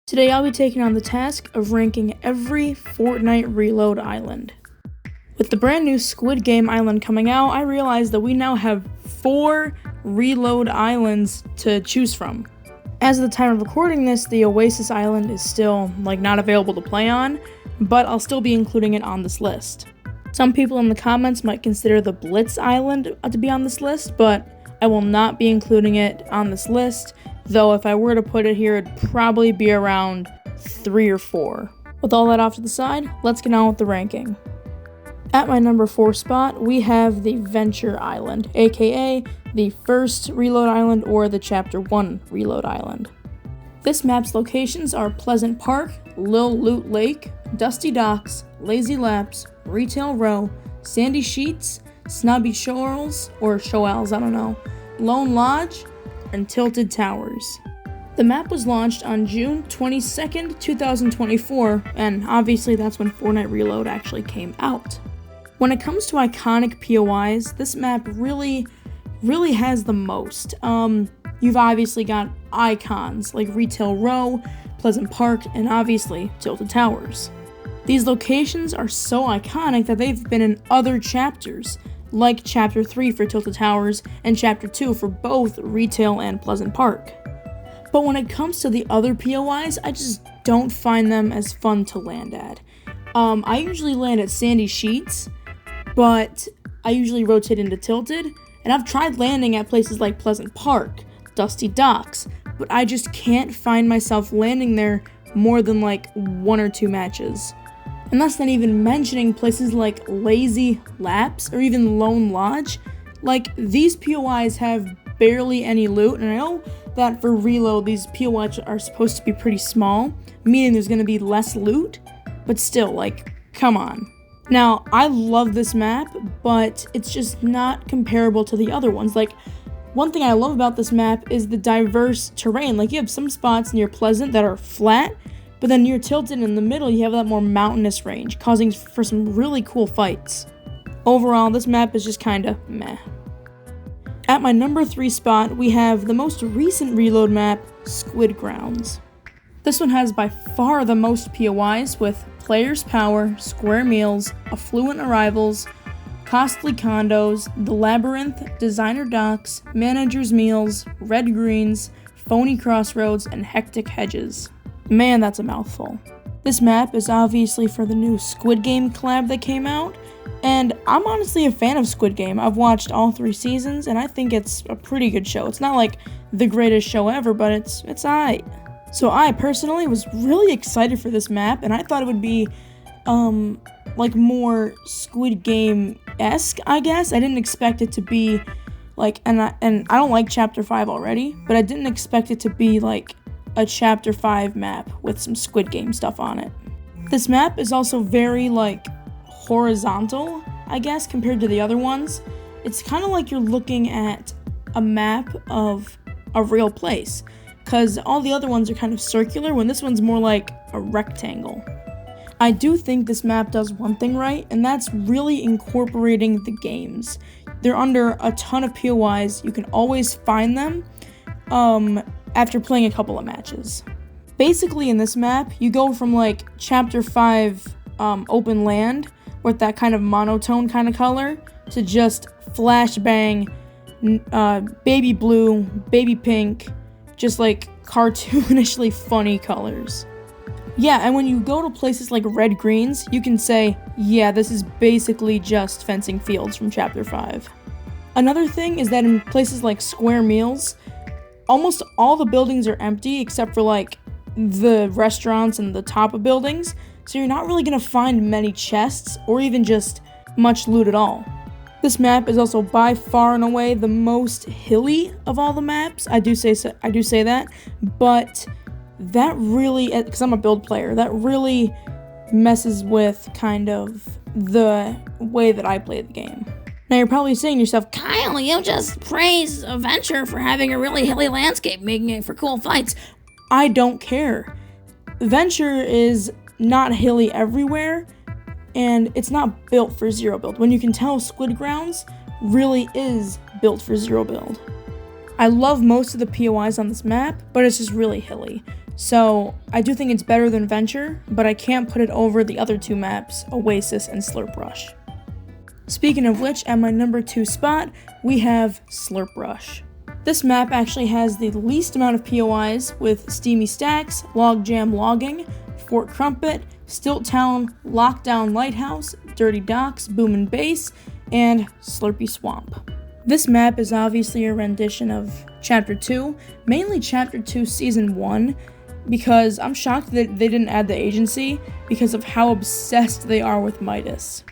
Today I'll be taking on the task of ranking every Fortnite Reload island. With the brand new Squid Game island coming out, I realized that we now have 4 Reload islands to choose from. As of the time of recording this, the Oasis island is still not available to play on, but I'll still be including it on this list. Some people in the comments might consider the Blitz island to be on this list, but I will not be including it on this list, though if I were to put it here, it'd probably be around 3 or 4. With all that off to the side, let's get on with the ranking. At my number 4 spot, we have the Venture Island, aka the first Reload Island or the Chapter 1 Reload Island. This map's locations are Pleasant Park, Lil Loot Lake, Dusty Docks, Lazy Laps, Retail Row, Sandy Sheets, Snobby Shoals, or Shoals, I don't know, Lone Lodge, and Tilted Towers. The map was launched on June 22nd, 2024, and obviously that's when Fortnite Reload actually came out. When it comes to iconic POIs, this map really has the most. You've obviously got icons like Retail Row, Pleasant Park, and obviously Tilted Towers. These locations are so iconic that they've been in other chapters, like Chapter 3 for Tilted Towers and Chapter 2 for both Retail and Pleasant Park. But when it comes to the other POIs, I just don't find them as fun to land at. I usually land at Sandy Sheets, but I usually rotate into Tilted, and I've tried landing at places like Pleasant Park, Dusty Docks, but I just can't find myself landing there more than 1 or 2 matches. And that's not even mentioning places like Lazy Laps or even Lone Lodge. These POIs have barely any loot, and I know that for Reload, these POIs are supposed to be pretty small, meaning there's going to be less loot, but still, come on. Now, I love this map, but it's just not comparable to the other ones. One thing I love about this map is the diverse terrain. You have some spots near Pleasant that are flat, but then near Tilted in the middle, you have that more mountainous range, causing for some really cool fights. Overall, this map is just kinda meh. At my number 3 spot, we have the most recent Reload map, Squid Grounds. This one has by far the most POIs with Players Power, Square Meals, Affluent Arrivals, Costly Condos, The Labyrinth, Designer Docks, Manager's Meals, Red Greens, Phony Crossroads, and Hectic Hedges. Man, that's a mouthful. This map is obviously for the new Squid Game collab that came out, and I'm honestly a fan of Squid Game. I've watched all 3 seasons, and I think it's a pretty good show. It's not the greatest show ever, but it's alright. So I personally was really excited for this map, and I thought it would be more Squid Game-esque, I guess. I didn't expect it to be and I don't like Chapter 5 already, but I didn't expect it to be a Chapter 5 map with some Squid Game stuff on it. This map is also very horizontal, I guess, compared to the other ones. It's kind of like you're looking at a map of a real place, because all the other ones are kind of circular, when this one's more like a rectangle. I do think this map does one thing right, and that's really incorporating the games. They're under a ton of POIs, you can always find them after playing a couple of matches. Basically in this map, you go from Chapter 5 open land, with that kind of monotone kind of color, to just flashbang, baby blue, baby pink, just cartoonishly funny colors. Yeah, and when you go to places like Red Greens, you can say, yeah, this is basically just fencing fields from Chapter 5. Another thing is that in places like Square Meals, almost all the buildings are empty except for the restaurants and the top of buildings, so you're not really going to find many chests or even just much loot at all. This map is also by far and away the most hilly of all the maps. I do say that, but that really, because I'm a build player, that really messes with kind of the way that I play the game. Now you're probably saying to yourself, Kyle, you just praise Venture for having a really hilly landscape, making it for cool fights. I don't care. Venture is not hilly everywhere, and it's not built for zero build, when you can tell Squid Grounds really is built for zero build. I love most of the POIs on this map, but it's just really hilly. So I do think it's better than Venture, but I can't put it over the other two maps, Oasis and Slurp Rush. Speaking of which, at my number 2 spot, we have Slurp Rush. This map actually has the least amount of POIs with Steamy Stacks, Logjam Logging, Fort Crumpet, Stilt Town, Lockdown Lighthouse, Dirty Docks, Boomin' Base, and Slurpy Swamp. This map is obviously a rendition of Chapter 2, mainly Chapter 2 Season 1, because I'm shocked that they didn't add the agency because of how obsessed they are with Midas.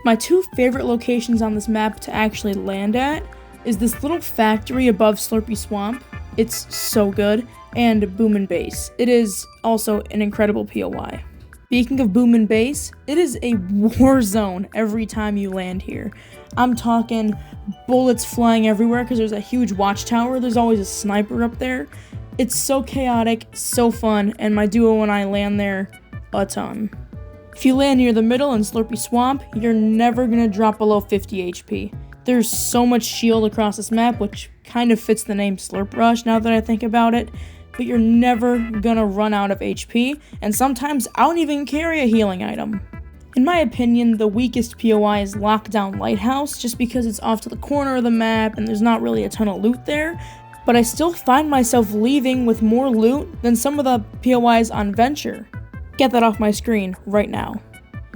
My 2 favorite locations on this map to actually land at is this little factory above Slurpy Swamp. It's so good, and Boomin' Base. It is also an incredible POI. Speaking of Boomin' Base, it is a war zone every time you land here. I'm talking bullets flying everywhere because there's a huge watchtower. There's always a sniper up there. It's so chaotic, so fun, and my duo and I land there a ton. If you land near the middle in Slurpy Swamp, you're never gonna drop below 50 HP. There's so much shield across this map, which kind of fits the name Slurp Rush now that I think about it, but you're never gonna run out of HP, and sometimes I don't even carry a healing item. In my opinion, the weakest POI is Lockdown Lighthouse, just because it's off to the corner of the map and there's not really a ton of loot there, but I still find myself leaving with more loot than some of the POIs on Venture. Get that off my screen right now.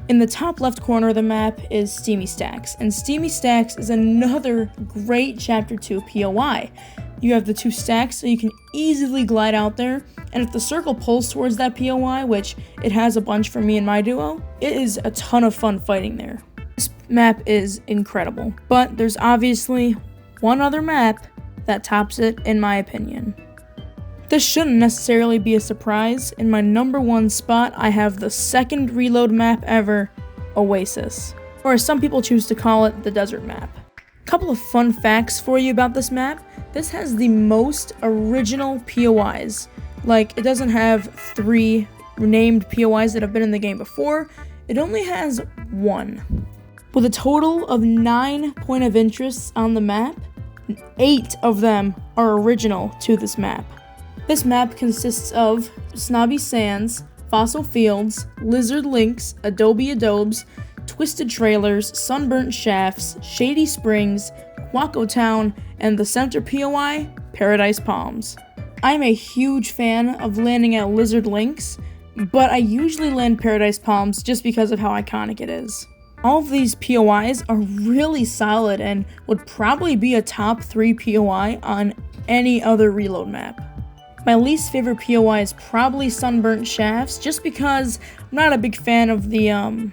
In the top left corner of the map is Steamy Stacks, and Steamy Stacks is another great Chapter 2 POI. You have the 2 stacks, so you can easily glide out there, and if the circle pulls towards that POI, which it has a bunch for me and my duo, it is a ton of fun fighting there. This map is incredible, but there's obviously one other map that tops it in my opinion. This shouldn't necessarily be a surprise. In my number 1 spot, I have the second reload map ever, Oasis, or as some people choose to call it, the desert map. Couple of fun facts for you about this map. This has the most original POIs. Like, it doesn't have 3 named POIs that have been in the game before. It only has 1. With a total of 9 point of interests on the map, 8 of them are original to this map. This map consists of Snobby Sands, Fossil Fields, Lizard Links, Adobe Adobes, Twisted Trailers, Sunburnt Shafts, Shady Springs, Quaco Town, and the center POI, Paradise Palms. I'm a huge fan of landing at Lizard Links, but I usually land Paradise Palms just because of how iconic it is. All of these POIs are really solid and would probably be a top 3 POI on any other reload map. My least favorite POI is probably Sunburnt Shafts, just because I'm not a big fan of the,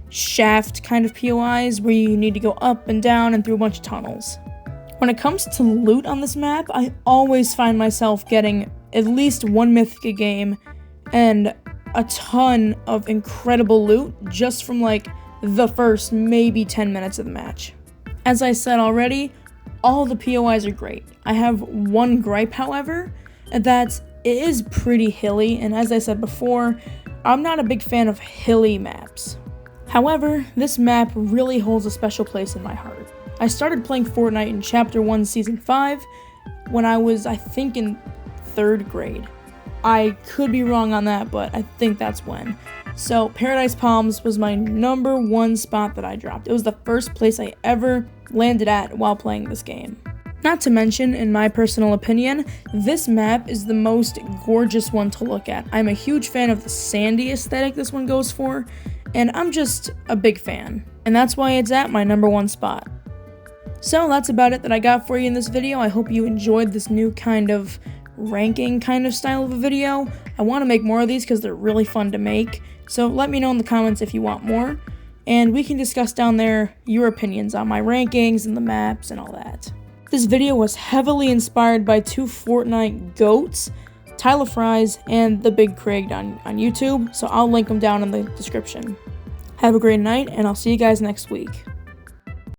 shaft kind of POIs where you need to go up and down and through a bunch of tunnels. When it comes to loot on this map, I always find myself getting at least 1 mythic a game and a ton of incredible loot just from the first maybe 10 minutes of the match. As I said already, all the POIs are great. I have one gripe, however, that it is pretty hilly, and as I said before, I'm not a big fan of hilly maps. However, this map really holds a special place in my heart. I started playing Fortnite in Chapter 1 Season 5 when I was, I think, in 3rd grade. I could be wrong on that, but I think that's when. So Paradise Palms was my number 1 spot that I dropped. It was the first place I ever landed at while playing this game. Not to mention, in my personal opinion, this map is the most gorgeous one to look at. I'm a huge fan of the sandy aesthetic this one goes for, and I'm just a big fan. And that's why it's at my number 1 spot. So that's about it that I got for you in this video. I hope you enjoyed this new kind of ranking kind of style of a video. I want to make more of these because they're really fun to make. So let me know in the comments if you want more, and we can discuss down there your opinions on my rankings and the maps and all that. This video was heavily inspired by 2 Fortnite GOATs, Tyler Fries and The Big Craig on YouTube, so I'll link them down in the description. Have a great night, and I'll see you guys next week.